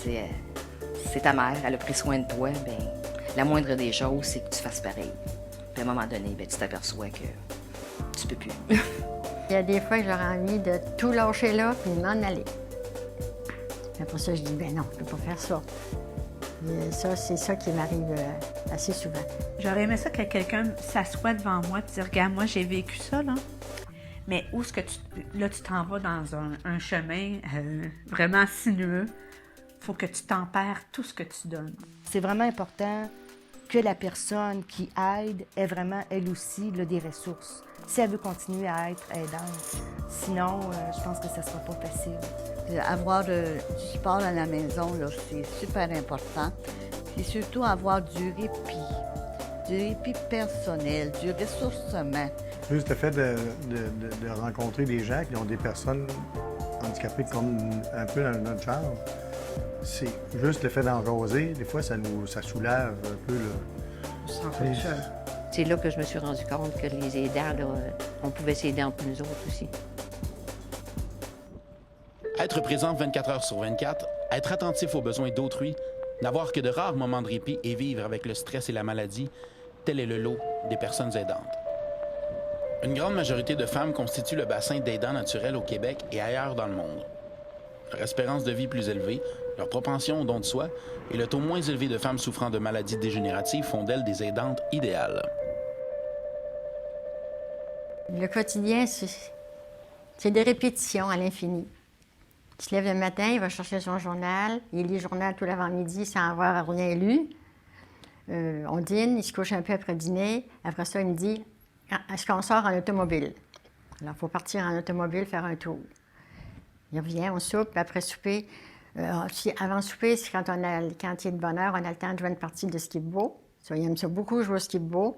C'est c'est ta mère, elle a pris soin de toi, ben la moindre des choses, c'est que tu fasses pareil. Puis à un moment donné, ben, tu t'aperçois que tu peux plus. Il y a des fois que j'aurais envie de tout lâcher là puis de m'en aller. Après ça, je dis, ben non, je ne peux pas faire ça. Et ça, c'est ça qui m'arrive assez souvent. J'aurais aimé ça que quelqu'un s'assoie devant moi et dise, regarde, moi, j'ai vécu ça, là. Mais où est-ce que tu t'en vas dans un chemin vraiment sinueux. Il faut que tu tempères tout ce que tu donnes. C'est vraiment important que la personne qui aide ait vraiment, elle aussi, là, des ressources. Si elle veut continuer à être aidante. Sinon, je pense que ça ne sera pas facile. Avoir du support à la maison, là, c'est super important. Puis surtout avoir du répit personnel, du ressourcement. Juste le fait de rencontrer des gens qui ont des personnes handicapées comme un peu dans notre genre, c'est juste le fait d'en jaser, des fois, ça soulève un peu le... C'est là que je me suis rendu compte que les aidants, là, on pouvait s'aider entre nous autres aussi. Être présent 24 heures sur 24, être attentif aux besoins d'autrui, n'avoir que de rares moments de répit et vivre avec le stress et la maladie, tel est le lot des personnes aidantes. Une grande majorité de femmes constituent le bassin d'aidants naturels au Québec et ailleurs dans le monde. Leur espérance de vie plus élevée, leur propension au don de soi et le taux moins élevé de femmes souffrant de maladies dégénératives font d'elles des aidantes idéales. Le quotidien, c'est des répétitions à l'infini. Il se lève le matin, il va chercher son journal, il lit le journal tout l'avant-midi sans avoir rien lu. On dîne, il se couche un peu après dîner. Après ça, il me dit, est-ce qu'on sort en automobile? Alors, il faut partir en automobile, faire un tour. Il revient, on soupe, puis après souper. Avant souper, c'est quand il est de bonne heure, on a le temps de jouer une partie de skip-bo. Ça, il aime ça beaucoup, jouer au skip-bo.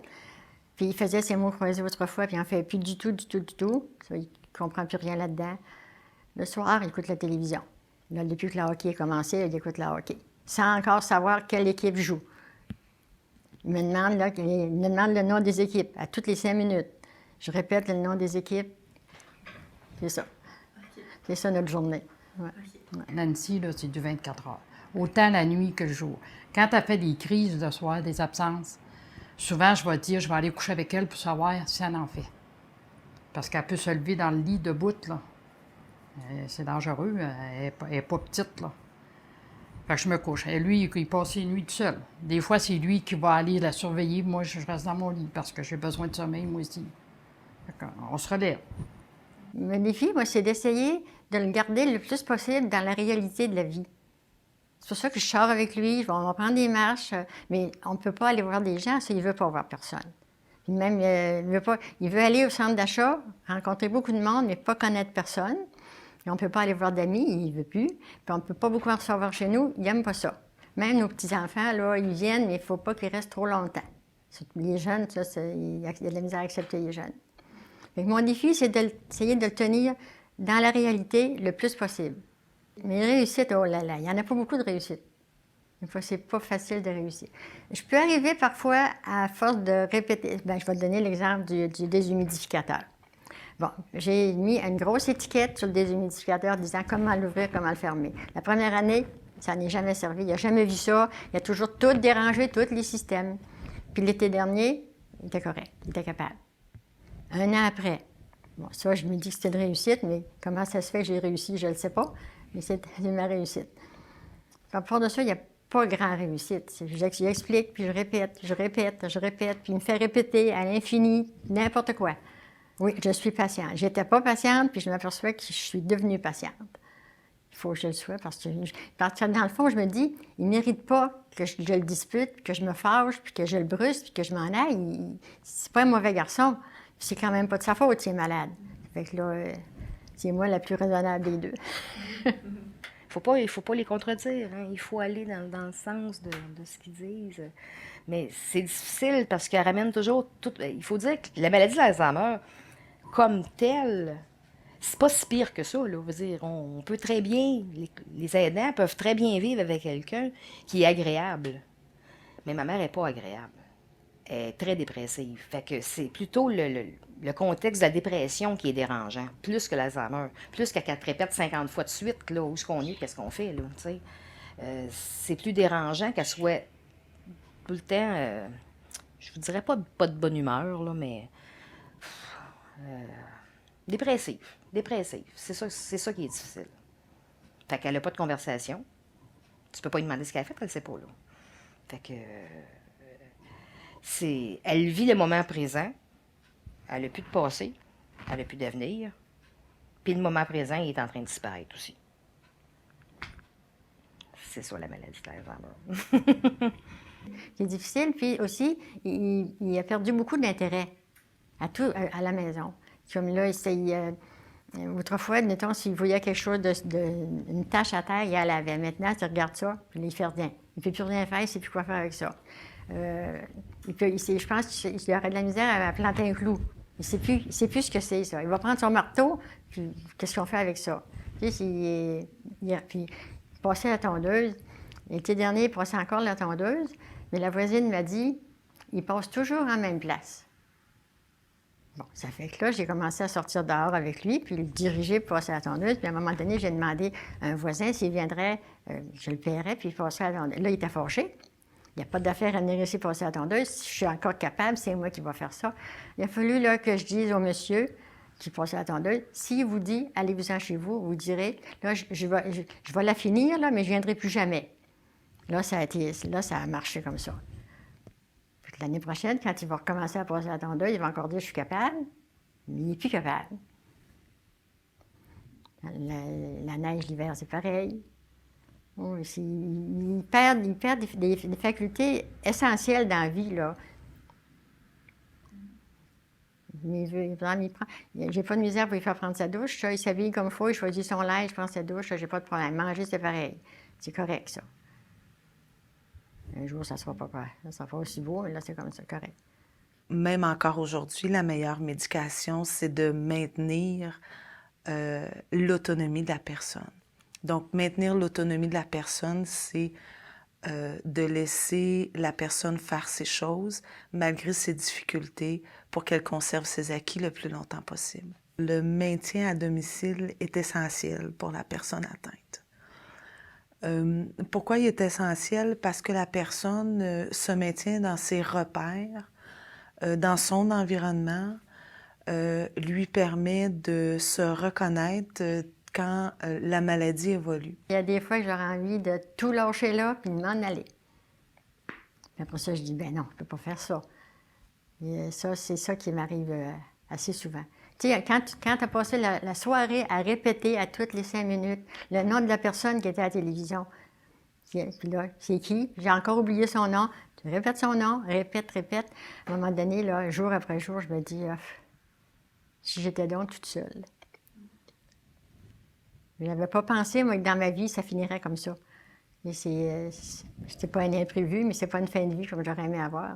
Puis il faisait ses mots croisés autrefois, puis il n'en fait plus du tout. Ça, il ne comprend plus rien là-dedans. Le soir, il écoute la télévision. Là, depuis que le hockey a commencé, il écoute le hockey. Sans encore savoir quelle équipe joue. Il me demande le nom des équipes à toutes les 5 minutes. Je répète le nom des équipes. C'est ça. Okay. C'est ça notre journée. Ouais. Okay. Nancy, là, c'est du 24 heures. Autant la nuit que le jour. Quand elle fait des crises de soir, des absences, souvent, je vais dire, je vais aller coucher avec elle pour savoir si elle en fait. Parce qu'elle peut se lever dans le lit debout, là. C'est dangereux, elle n'est pas petite, là. Fait que je me couche. Et lui, il passe les nuits tout seul. Des fois, c'est lui qui va aller la surveiller. Moi, je reste dans mon lit parce que j'ai besoin de sommeil, moi aussi. Fait qu'on se relève. Le défi, moi, c'est d'essayer de le garder le plus possible dans la réalité de la vie. C'est pour ça que je sors avec lui, on va prendre des marches, mais on ne peut pas aller voir des gens, ça, il ne veut pas voir personne. Puis même, il veut aller au centre d'achat, rencontrer beaucoup de monde, mais pas connaître personne. Et on ne peut pas aller voir d'amis, il ne veut plus. Puis on ne peut pas beaucoup en recevoir chez nous, il n'aime pas ça. Même nos petits-enfants, là, ils viennent, mais il ne faut pas qu'ils restent trop longtemps. Les jeunes, ça, il y a de la misère à accepter les jeunes. Fait que mon défi, c'est d'essayer de le tenir dans la réalité le plus possible. Mais réussite, oh là là, il n'y en a pas beaucoup de réussite. Des fois, c'est pas facile de réussir. Je peux arriver parfois, à force de répéter, je vais te donner l'exemple du déshumidificateur. Bon, j'ai mis une grosse étiquette sur le déshumidificateur disant comment l'ouvrir, comment le fermer. La première année, ça n'est jamais servi. Il n'a jamais vu ça. Il a toujours tout dérangé, tous les systèmes. Puis l'été dernier, il était correct. Il était capable. Un an après, bon, ça, je me dis que c'était une réussite, mais comment ça se fait que j'ai réussi, je ne le sais pas. Mais c'est ma réussite. À part de ça, il n'y a pas grand réussite. J'explique, puis je répète, puis il me fait répéter à l'infini n'importe quoi. Oui, je suis patiente. J'étais pas patiente, puis je m'aperçois que je suis devenue patiente. Il faut que je le sois, parce que dans le fond, je me dis, il ne mérite pas que je le dispute, que je me fâche, puis que je le brusque, puis que je m'en aille. C'est pas un mauvais garçon. C'est quand même pas de sa faute s'il est malade. Fait que là, c'est moi la plus raisonnable des deux. Il faut pas les contredire. Hein. Il faut aller dans le sens de ce qu'ils disent. Mais c'est difficile parce qu'elle ramène toujours tout. Il faut dire que la maladie d'Alzheimer, comme telle, c'est pas si pire que ça. Là. Je veux dire, on peut très bien, les aidants peuvent très bien vivre avec quelqu'un qui est agréable. Mais ma mère n'est pas agréable. Elle est très dépressive. Fait que c'est plutôt le contexte de la dépression qui est dérangeant, plus que l'Alzheimer. Plus qu'elle te répète 50 fois de suite, là, où est-ce qu'on est, qu'est-ce qu'on fait, là, tu sais. c'est plus dérangeant qu'elle soit tout le temps, je vous dirais pas de bonne humeur, là, mais dépressive. Dépressive. C'est ça qui est difficile. Fait qu'elle n'a pas de conversation. Tu peux pas lui demander ce qu'elle a fait, elle ne sait pas, là. Fait que elle vit le moment présent. Elle n'a plus de passé. Elle n'a plus d'avenir. Puis le moment présent, il est en train de disparaître aussi. C'est ça la maladie d'Alzheimer. C'est difficile, puis aussi, il a perdu beaucoup d'intérêt à tout, à la maison. Comme là, autrefois, mettons, s'il voyait quelque chose, une tache à terre, il la lavait. Maintenant, tu regardes ça, puis il fait rien. Il ne peut plus rien faire, il ne sait plus quoi faire avec ça. Je pense qu'il aurait de la misère à planter un clou. Il ne sait plus ce que c'est, ça. Il va prendre son marteau, puis qu'est-ce qu'on fait avec ça? Tu sais, puis il passait la tondeuse. L'été dernier, il passait encore la tondeuse, mais la voisine m'a dit, il passe toujours en même place. Bon, ça fait que là, j'ai commencé à sortir dehors avec lui, puis le diriger pour passer à la tondeuse. Puis à un moment donné, j'ai demandé à un voisin s'il viendrait, je le paierais, puis il passait à la tondeuse. Là, il était fâché. Il n'y a pas d'affaire à venir ici passer à la tondeuse. Si je suis encore capable, c'est moi qui vais faire ça. Il a fallu là, que je dise au monsieur qui passait à la tondeuse, s'il vous dit, allez-vous-en chez vous, vous direz, là, je vais la finir, là, mais je ne viendrai plus jamais. Là, ça a marché comme ça. Puis l'année prochaine, quand il va recommencer à passer à la tondeuse, il va encore dire, je suis capable, mais il n'est plus capable. La neige l'hiver, c'est pareil. Oh, il perd des facultés essentielles dans la vie, là. J'ai pas de misère pour lui faire prendre sa douche. Ça, il s'habille comme il faut, il choisit son linge, il prend sa douche, j'ai pas de problème. Manger, c'est pareil. C'est correct, ça. Un jour, ça ne sera pas ça sera pas aussi beau, mais là, c'est comme ça, correct. Même encore aujourd'hui, la meilleure médication, c'est de maintenir l'autonomie de la personne. Donc, maintenir l'autonomie de la personne, c'est de laisser la personne faire ses choses malgré ses difficultés pour qu'elle conserve ses acquis le plus longtemps possible. Le maintien à domicile est essentiel pour la personne atteinte. Pourquoi il est essentiel? Parce que la personne se maintient dans ses repères, dans son environnement, lui permet de se reconnaître quand la maladie évolue. Il y a des fois que j'aurais envie de tout lâcher là puis de m'en aller. Puis après ça, je dis, ben non, je ne peux pas faire ça. Et ça, c'est ça qui m'arrive assez souvent. Tu sais, quand tu as passé la soirée à répéter à toutes les 5 minutes le nom de la personne qui était à la télévision, puis là, c'est qui? J'ai encore oublié son nom. Tu répètes son nom, répète. À un moment donné, là, jour après jour, je me dis, si j'étais donc toute seule. Je n'avais pas pensé, moi, que dans ma vie, ça finirait comme ça. C'était pas un imprévu, mais c'est pas une fin de vie comme j'aurais aimé avoir.